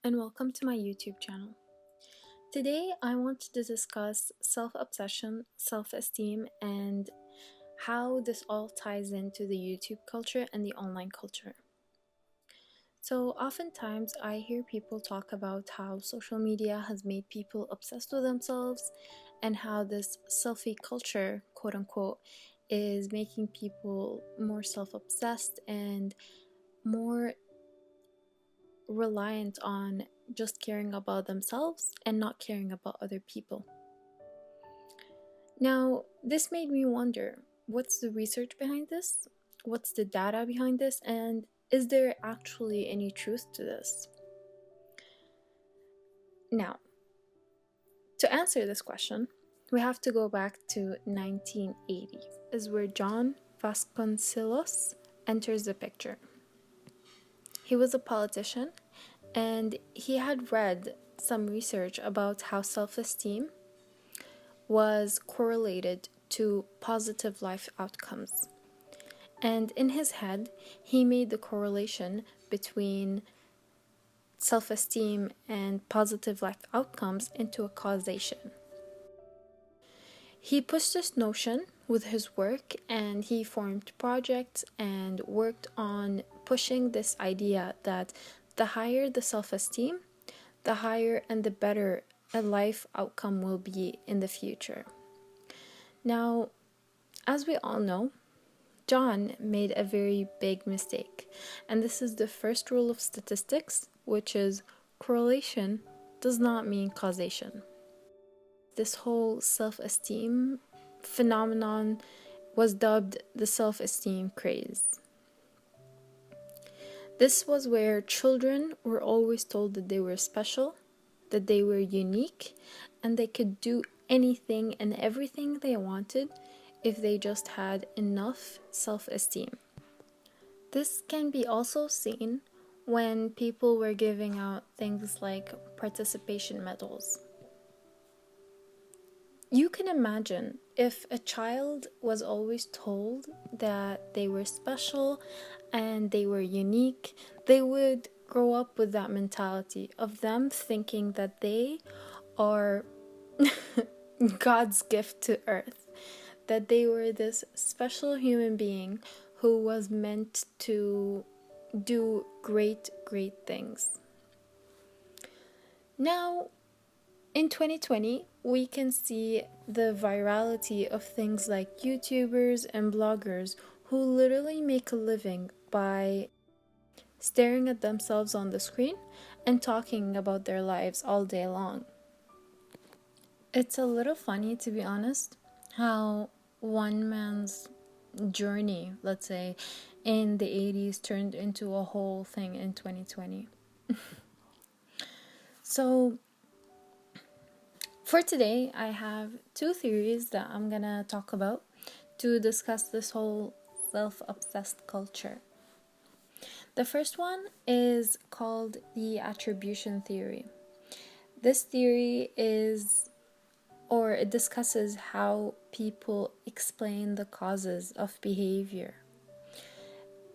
and welcome to my YouTube channel. Today, I want to discuss self-obsession, self-esteem, and how this all ties into the YouTube culture and the online culture. So, oftentimes, I hear people talk about how social media has made people obsessed with themselves and how this selfie culture, quote unquote, is making people more self-obsessed and more reliant on just caring about themselves and not caring about other people. Now, this made me wonder, what's the research behind this? What's the data behind this? And is there actually any truth to this? Now, to answer this question, we have to go back to 1980, is where John Vasconcelos enters the picture. He was a politician and he had read some research about how self-esteem was correlated to positive life outcomes. And in his head, he made the correlation between self-esteem and positive life outcomes into a causation. He pushed this notion with his work and he formed projects and worked on pushing this idea that the higher the self-esteem, the higher and the better a life outcome will be in the future. Now, as we all know, John made a very big mistake, and this is the first rule of statistics, which is correlation does not mean causation. This whole self-esteem phenomenon was dubbed the self-esteem craze. This was where children were always told that they were special, that they were unique, and they could do anything and everything they wanted if they just had enough self-esteem. This can be also seen when people were giving out things like participation medals. You can imagine if a child was always told that they were special and they were unique, they would grow up with that mentality of them thinking that they are God's gift to earth, that they were this special human being who was meant to do great things. Now, in 2020, we can see the virality of things like YouTubers and bloggers who literally make a living by staring at themselves on the screen and talking about their lives all day long. It's a little funny, to be honest, how one man's journey, let's say, in the 80s turned into a whole thing in 2020. So, for today, I have two theories that I'm gonna talk about to discuss this whole self-obsessed culture. The first one is called the attribution theory. This theory it discusses how people explain the causes of behavior.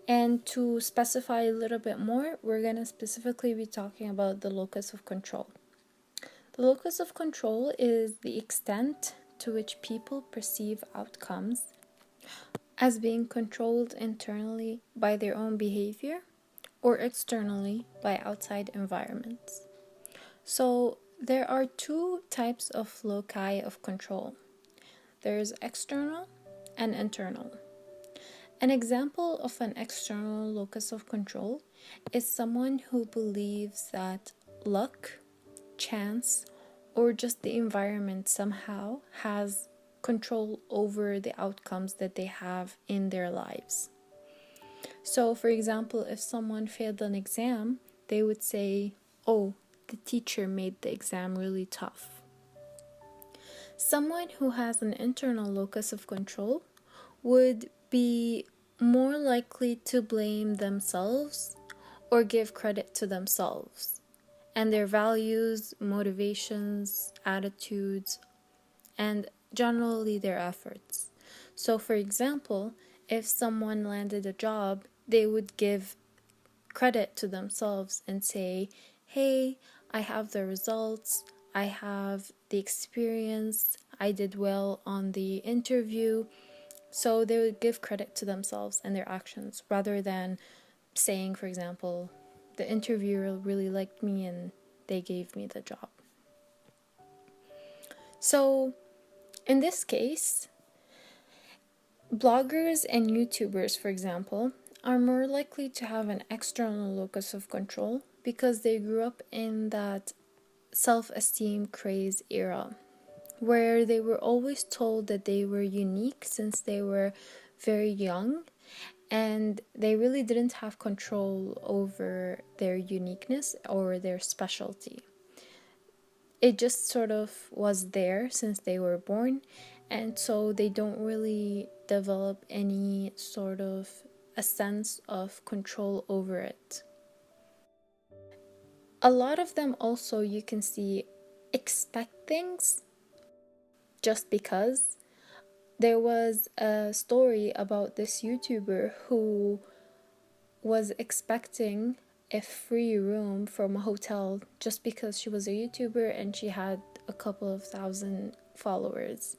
And to specify a little bit more, we're gonna specifically be talking about the locus of control. The locus of control is the extent to which people perceive outcomes as being controlled internally by their own behavior or externally by outside environments. So there are two types of loci of control. There's external and internal. An example of an external locus of control is someone who believes that luck, chance, or just the environment somehow has control over the outcomes that they have in their lives. So, for example, if someone failed an exam, they would say, "Oh, the teacher made the exam really tough." Someone who has an internal locus of control would be more likely to blame themselves or give credit to themselves and their values, motivations, attitudes, and generally their efforts. So, for example, if someone landed a job, they would give credit to themselves and say, hey, I have the results, I have the experience, I did well on the interview. So they would give credit to themselves and their actions rather than saying, for example, the interviewer really liked me and they gave me the job. So in this case, bloggers and YouTubers, for example, are more likely to have an external locus of control because they grew up in that self-esteem craze era where they were always told that they were unique since they were very young, and they really didn't have control over their uniqueness or their specialty. It just sort of was there since they were born, and so they don't really develop any sort of a sense of control over it. A lot of them also, you can see, expect things just because. There was a story about this YouTuber who was expecting a free room from a hotel just because she was a YouTuber and she had a couple of thousand followers.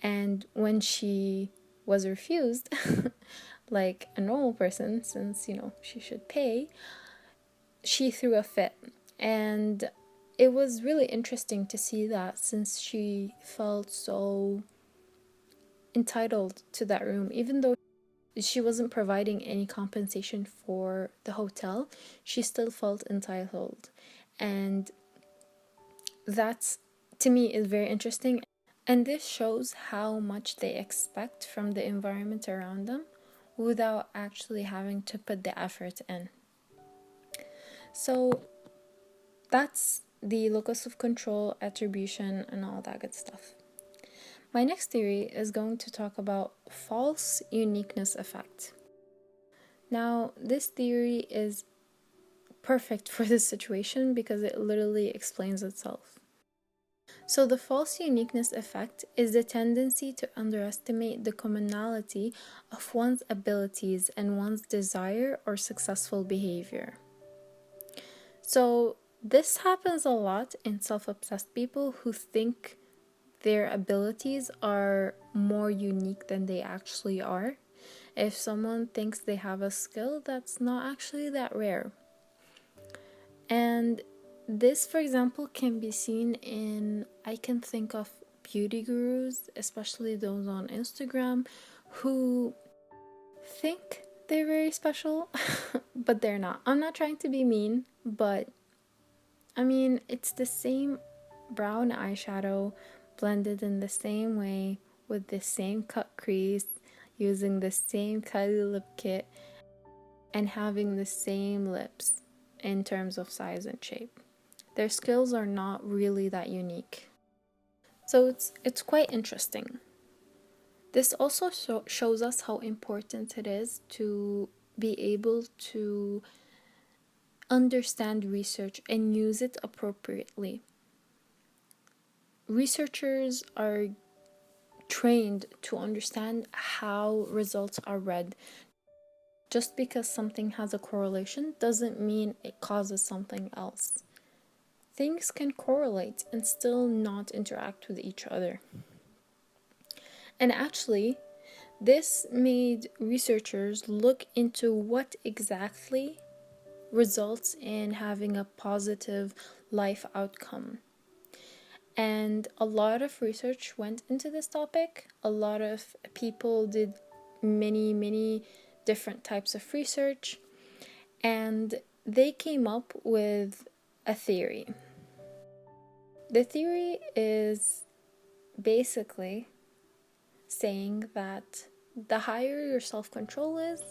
And when she was refused, like a normal person, since, she should pay, she threw a fit. And it was really interesting to see that since she felt so entitled to that room, even though she wasn't providing any compensation for the hotel, she still felt entitled. And that's, to me, is very interesting. And this shows how much they expect from the environment around them without actually having to put the effort in. So that's the locus of control, attribution, and all that good stuff. My next theory is going to talk about false uniqueness effect. Now, this theory is perfect for this situation because it literally explains itself. So the false uniqueness effect is the tendency to underestimate the commonality of one's abilities and one's desire or successful behavior. So this happens a lot in self-obsessed people who think their abilities are more unique than they actually are. If someone thinks they have a skill, that's not actually that rare. And this, for example, can be seen in, I can think of beauty gurus, especially those on Instagram, who think they're very special, but they're not. I'm not trying to be mean, but I mean, it's the same brown eyeshadow blended in the same way with the same cut crease, using the same Kylie lip kit, and having the same lips in terms of size and shape. Their skills are not really that unique. So it's quite interesting. This also shows us how important it is to be able to understand research and use it appropriately. Researchers are trained to understand how results are read. Just because something has a correlation doesn't mean it causes something else. Things can correlate and still not interact with each other. And actually, this made researchers look into what exactly results in having a positive life outcome. And a lot of research went into this topic. A lot of people did many different types of research, and they came up with a theory. The theory is basically saying that the higher your self-control is,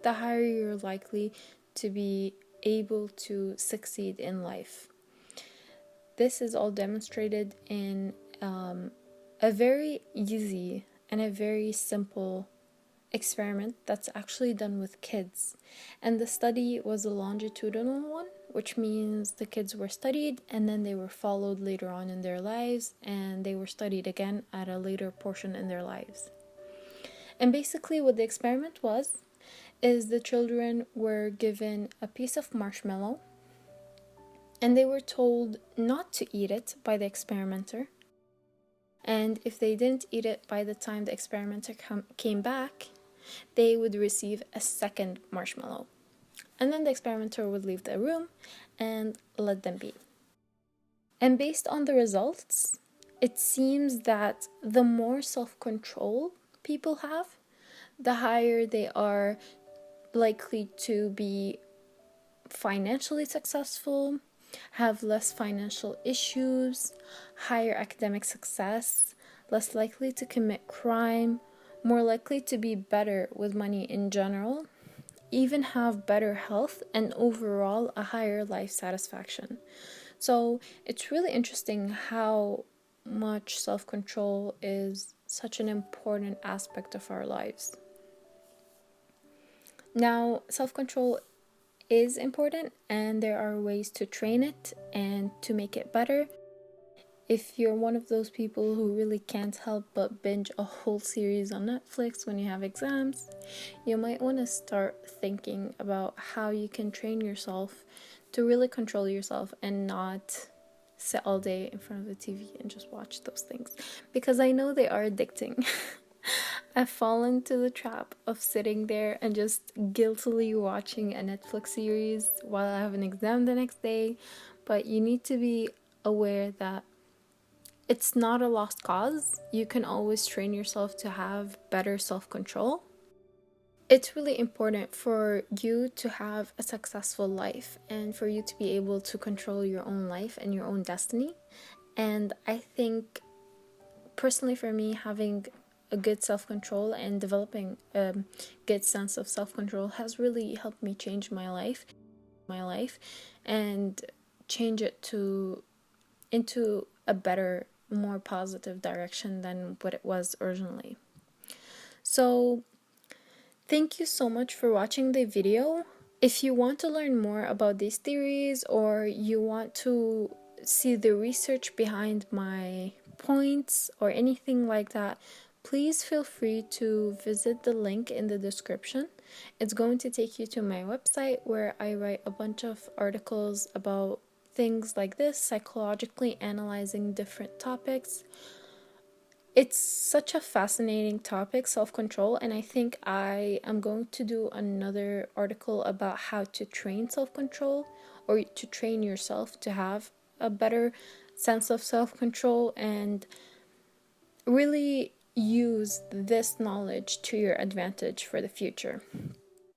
the higher you're likely to be able to succeed in life. This is all demonstrated in a very easy and a very simple experiment that's actually done with kids. And the study was a longitudinal one, which means the kids were studied and then they were followed later on in their lives, and they were studied again at a later portion in their lives. And basically what the experiment is the children were given a piece of marshmallow, and they were told not to eat it by the experimenter. And if they didn't eat it by the time the experimenter came back, they would receive a second marshmallow. And then the experimenter would leave the room and let them be. And based on the results, it seems that the more self-control people have, the higher they are likely to be financially successful, have less financial issues, higher academic success, less likely to commit crime, more likely to be better with money in general, even have better health, and overall a higher life satisfaction. So it's really interesting how much self-control is such an important aspect of our lives. Now, self-control is important, and there are ways to train it and to make it better. If you're one of those people who really can't help but binge a whole series on Netflix when you have exams, you might want to start thinking about how you can train yourself to really control yourself and not sit all day in front of the TV and just watch those things, because I know they are addicting. I've fallen to the trap of sitting there and just guiltily watching a Netflix series while I have an exam the next day, but you need to be aware that it's not a lost cause. You can always train yourself to have better self-control. It's really important for you to have a successful life and for you to be able to control your own life and your own destiny. And I think, personally for me, having a good self-control and developing a good sense of self-control has really helped me change my life and change it into a better, more positive direction than what it was originally. So thank you so much for watching the video. If you want to learn more about these theories, or you want to see the research behind my points or anything like that, please feel free to visit the link in the description. It's going to take you to my website where I write a bunch of articles about things like this, psychologically analyzing different topics. It's such a fascinating topic, self-control, and I think I am going to do another article about how to train self-control, or to train yourself to have a better sense of self-control and really use this knowledge to your advantage for the future.